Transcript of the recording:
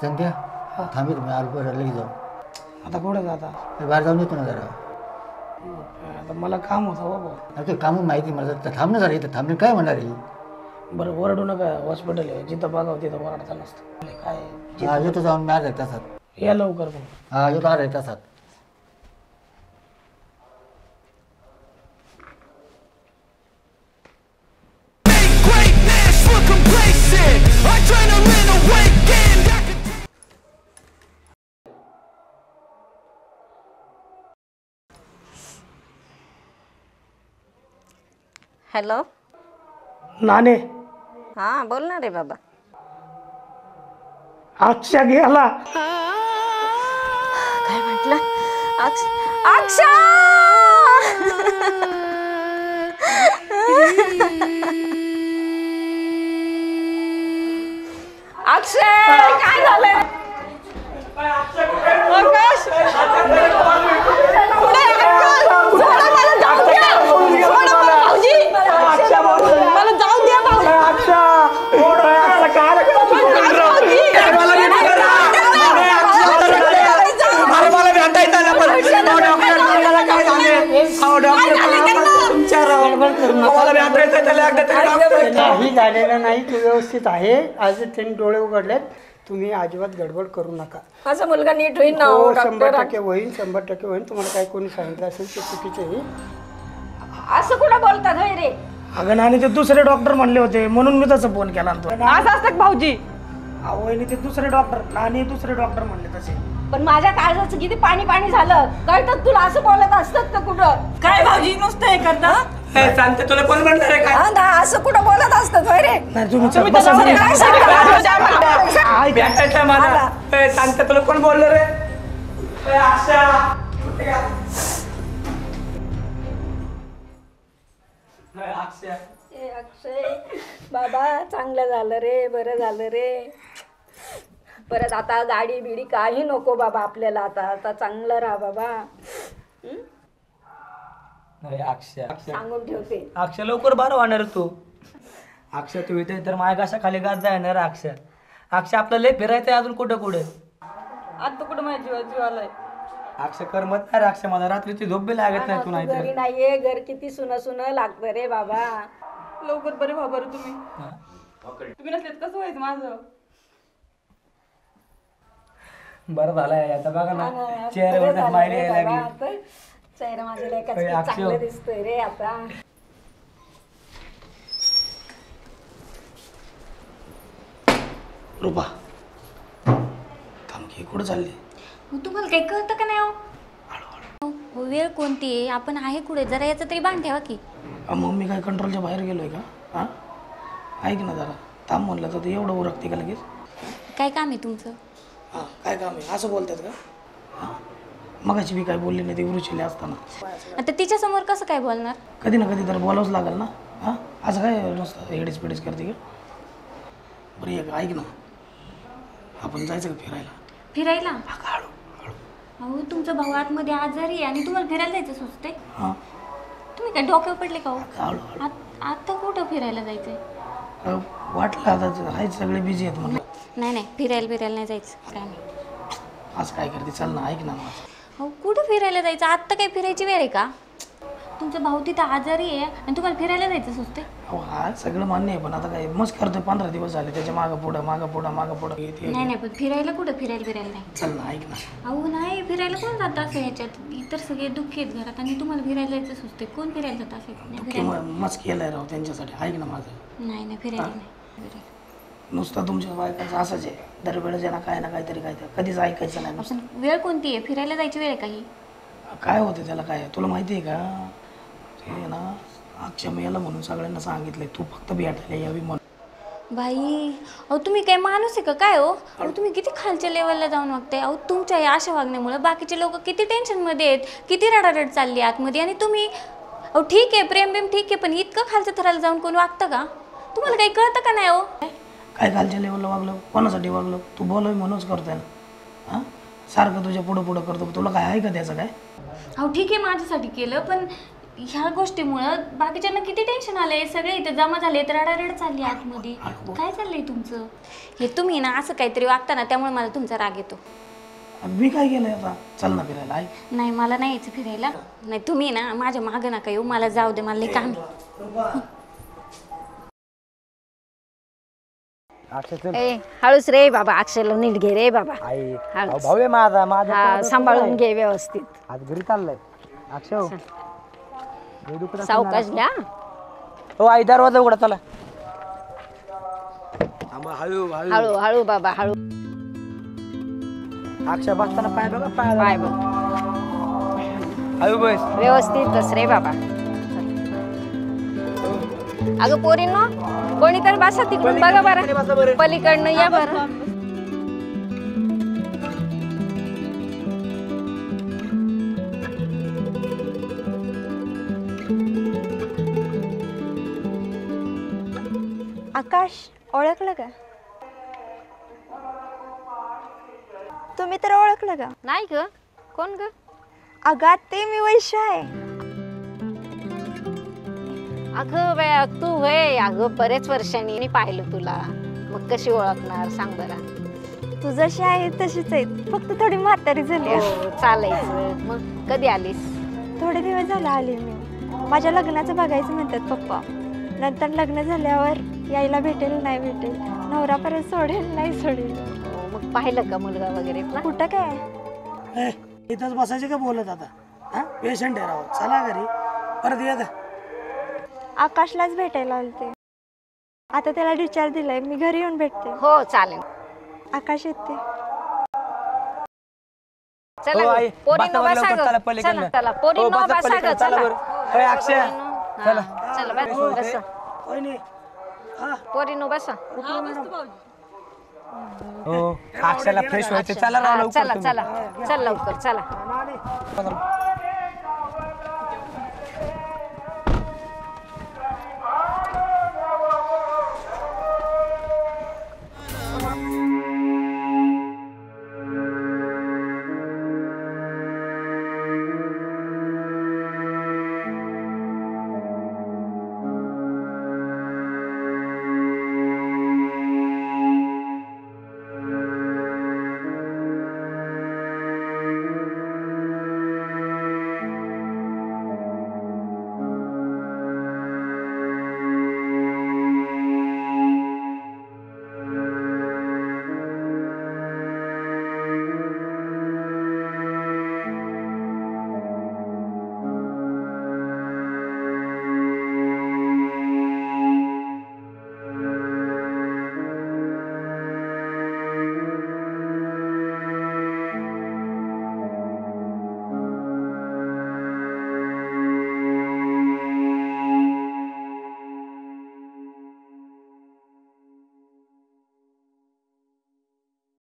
संध्या थांबी तुम्ही आलो लगेच जाऊ. आता कुठं जाता? बाहेर जाऊन येतो ना जरा. आता मला काम होतं बाबा. ते काम माहिती मला तर थांब ना जरा इथं थांबणे काय म्हणणार आहे. बरं ओरडू नका, हॉस्पिटल आहे जिथं बघावं तिथं ओरडता नसतं काय. हा येतो जाऊन मी अर्ध्या तासात. या लवकर मग. हा येतो अर्ध्या तासात. हॅलो नाने. हां बोल ना रे बाबा. अक्षा गेला. काय म्हटलं? अक्षा अक्षय काय झालं? आकाश मला जाऊ द्या भाऊजी. काही झालेलं नाही, तू व्यवस्थित आहे. आज त्यांनी डोळे उघडलेत. तुम्ही अजिबात गडबड करू नका. माझा मुलगा नीट होईल ना? 100% होईल, 100% होईल. तुम्हाला काही कोणी सांगितलं असेल ते चुकीचं आहे. असं कुठं बोलतात होय रे? अगं नानी ते दुसरे डॉक्टर म्हणले होते म्हणून मी तसं फोन केला. असं असतं भाऊजी? वहिनी ते दुसरे डॉक्टर, नानी दुसरे डॉक्टर म्हणले तसे. पण माझ्या काळजाचं किती पाणी पाणी झालं कळतं तुला? असं बोलत असतात का कुठं? काय भाऊजी नुसतं हे करता? सांगते तुला कोण म्हणणार आहे हा ना, असं कुठं बोलत असतात होय रे? नाही तुम्ही काय सांगता? भेटायचं मला. सांगते तुला कोण बोललं रे? अक्षय बाबा चांगलं झालं रे, बरं झालं रे. परत आता गाडी बिडी काही नको बाबा आपल्याला. आता चांगलं राहा बाबा. सांगून ठेवते. अक्षय लवकर बारा होणार तू. अक्षय तू इथे तर माझ्या घासा खाली गाज जाणार. अक्षय अक्षय आपलं लय फिरायचंय अजून कुठं कुठं. आता कुठं माझ्या जीव आलाय. अक्षय करमत नाही रे. अक्षय मला रात्रीची झोप बी लागत नाही. तू नाही घरी नाहीये, घर किती सुन सुन लागतं रे बाबा. लवकर बरे व्हा बरं तुम्ही. तुम्ही नसलेत कसं व्हायचं माझं? बरं झालंय आता बघा ना चेहऱ्यावर स्माइल यायला लागली. चेहरा माझ्या लेकाचा चांगला दिसतोय रे आता. रुपा थांब की, कुठं चालली? तुम्हाला काही कळतं का नाही? हो वेळ कोणती आहे? आपण आहे कुठे? जरा याचं तरी भान ठेवा की. मग मी काय कंट्रोलच्या बाहेर गेलोय का? हां ऐक ना जरा थांब म्हणलं तर एवढं उरकते का लगेच? काय काम आहे तुमचं? हां काय काम आहे असं बोलतात का? हां मगाची मी काय बोलली नाही ते उरुचिले असताना. आता तिच्यासमोर कसं काय बोलणार? कधी ना कधी तर बोलावंच लागेल ना. हां असं काय नुसतं हेडीच पिडीच करते का? बरं एक ऐक ना, आपण जायचं का फिरायला? फिरायला? हळू हळू. अहो तुमचा भाऊ आतमध्ये आजारी आहे आणि तुम्हाला फिरायला जायचं सुचतंय? हां तुम्ही काय डोक्यावर पडले का? हळू हळू. आता कुठं फिरायला जायचंय? वाटलं आता आहेत सगळे बिझी आहेत म्हणलं. नाही फिरायला नाही जायचं. काय नाही. आज काय करते? चल ना ऐक ना माझं. अहो कुठं फिरायला जायचं? आत्ता काय फिरायची वेळ आहे का? तुमचा भाऊ तिथं आजारी आहे आणि तुम्हाला फिरायला जायचं सुचते? अहो हा सगळं मान्य आहे पण आता काय मस्त करतोय. 15 दिवस झाले त्याच्या मागं पुढं नाही पण फिरायला कुठं? फिरायला नाही. चल ना ऐक ना. अहो नाही फिरायला कोण जात असं? ह्याच्यात इतर सगळे दुःखी आहेत घरात आणि तुम्हाला फिरायला जायचं सुचते. कोण फिरायला जात असेल? मस्त केलंय राव त्यांच्यासाठी. ऐक ना माझं. नाही फिरायला नाही. नुसतं तुमच्या बायकाचं असंच आहे. दरवेळेस ना काहीतरी कधीच ऐकायचं नाही. आपण वेळ कोणती आहे? फिरायला जायची वेळ आहे काही? काय होतं त्याला? काय तुला माहिती आहे का? ते ना अक्षय याला म्हणून सगळ्यांना सांगितलंय तू फक्त भेटायला यावी म्हणून. बाई अहो तुम्ही काय माणूस आहे का काय? हो अहो तुम्ही किती खालच्या लेवलला जाऊन वागताय. अहो तुमच्या या अशा वागण्यामुळे बाकीचे लोक किती टेन्शनमध्ये आहेत, किती रडारड चालली आतमध्ये. आणि तुम्ही अहो ठीक आहे प्रेम ठीक आहे पण इतकं खालच्या थराला जाऊन कोण वागतं का? तुम्हाला काही कळतं का नाही? हो काय खालच्या लेवलला वागलं? कोणासाठी वागलं? तू बोलव म्हणूनच करतोय ना. हां सारखं तुझ्या पुढं करतो. तुला काय आहे का त्याचं काय? अहो ठीक आहे माझ्यासाठी केलं पण ह्या गोष्टीमुळं बाकीच्यांना किती टेन्शन आलंय, सगळे इथे जमा झाले, रडारड चालली आतमध्ये. काय चाललंय तुमचं? हे तुम्ही ना असं काहीतरी वागता ना, त्यामुळे मला तुमचा राग येतो. मी काय केलंय आता? चल ना फिरायला ऐक. नाही मला नाही यायचं फिरायला. नाही तुम्ही ना माझ्या मागं नका येऊ, मला जाऊ दे, मला लई काम आहे. ए हळूच रे बाबा, अक्षयला नीट घे रे बाबा. हळूच. भाऊ आहे माझा माझा हा सांभाळून घे व्यवस्थित. आज घरी चाललाय अक्षय. सावकाश घ्या. हो आई दरवाजा उघडा चला. हळू हळू हळू हळू बाबा हळू. अक्षय बसताना पाय बघा पाय बाय बघ हळू बस. व्यवस्थित बस रे बाबा. अगं पोरींनो, कोणी तर बसा तिकडून बघा बरं, पलीकडनं या बरं. आकाश ओळखलं का? तुम्ही तर ओळखलं का? नाही ग, कोण ग? अगं ते मी वैश्य आहे. अगं बाया तू वय, अगं बरेच वर्षांनी मी पाहिलं तुला, मग कशी ओळखणार सांग बरं. तू जशी आहे तशीच आहे, फक्त थोडी म्हातारी झाली आहे. हो, चालायचं. मग कधी आलीस? थोडे दिवस झाले आले मी. माझ्या लग्नाचं बघायचं म्हणतात पप्पा. नंतर लग्न झाल्यावर यायला भेटेल नाही भेटेल, नवरा परत सोडेल नाही सोडेल. हो, मग पाहिलं का मुलगा वगैरे? कुठं काय? इथंच बसायचे का बोलत आता? हा पेशंट आहे राव, चला घरी परत ये का. आकाशलाच भेटायला आलते. आता त्याला डिस्चार्ज दिलाय, मी घरी येऊन भेटते. हो चालेल. आकाश येते. चला हो, आई, पोरींनो बसा बसा लवकर, चला ग. पलीकडनं. चला चला पोरींनो हो, बसा बसा ग. पलीकडं, चला चला बरं. होय, अक्षय, चला. चला बस वहिनी, पोरींनो बसा. हो अक्षयला फ्रेश व्हायचं. चला राव लवकर चला तुम्ही. चला चल लवकर चला. चला